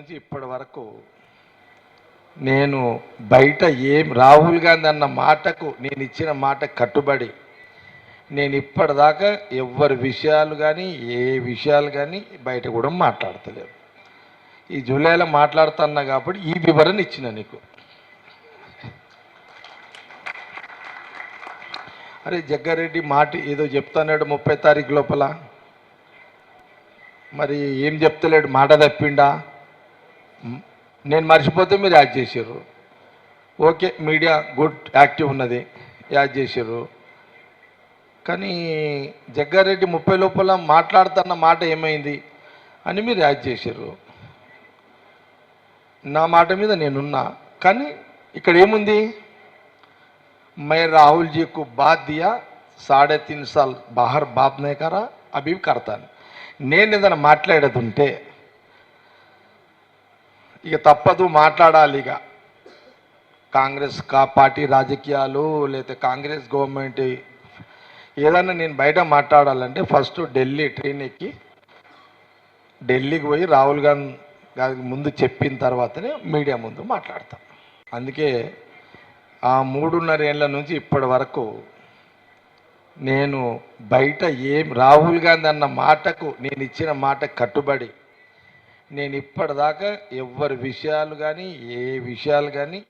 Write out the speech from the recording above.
నుంచి ఇప్పటి వరకు నేను బయట రాహుల్ గాంధీ అన్న మాటకు నేను ఇచ్చిన మాట కట్టుబడి నేను ఇప్పటిదాకా ఎవరి విషయాలు కానీ ఏ విషయాలు కానీ బయట కూడా మాట్లాడతలేను. ఈ జూలైలో మాట్లాడుతున్నా కాబట్టి ఈ వివరణ ఇచ్చిన నీకు. అరే జగ్గారెడ్డి మాట ఏదో చెప్తాన్నాడు 30 తారీఖు లోపల, మరి ఏం చెప్తలేడు, మాట తప్పిండా? నేను మర్చిపోతే మీరు యాడ్ చేసారు. ఓకే, మీడియా గుడ్ యాక్టివ్ ఉన్నది, యాడ్ చేసారు. కానీ జగ్గారెడ్డి 30 లోపల మాట్లాడుతున్న మాట ఏమైంది అని మీరు యాడ్ చేశారు. నా మాట మీద నేనున్నా, కానీ ఇక్కడ ఏముంది, मैं राहुल जी को बात दिया 3.5 साल बाहर बात नहीं करा, अभी करता. నేను ఏదైనా మాట్లాడేది ఉంటే ఇక తప్పదు, మాట్లాడాలి. ఇక కాంగ్రెస్ పార్టీ రాజకీయాలు లేదా కాంగ్రెస్ గవర్నమెంట్ ఏదన్నా నేను బయట మాట్లాడాలంటే ఫస్ట్ ఢిల్లీ ట్రైన్ ఎక్కి ఢిల్లీకి పోయి రాహుల్ గాంధీ గారికి ముందు చెప్పిన తర్వాతనే మీడియా ముందు మాట్లాడతాం. అందుకే ఆ 3.5 ఏళ్ళ నుంచి ఇప్పటి వరకు నేను బయట రాహుల్ గాంధీ అన్న మాటకు నేను ఇచ్చిన మాట కట్టుబడి నేను ఇప్పటిదాకా ఎవరి విషయాలు కానీ ఏ విషయాలు కానీ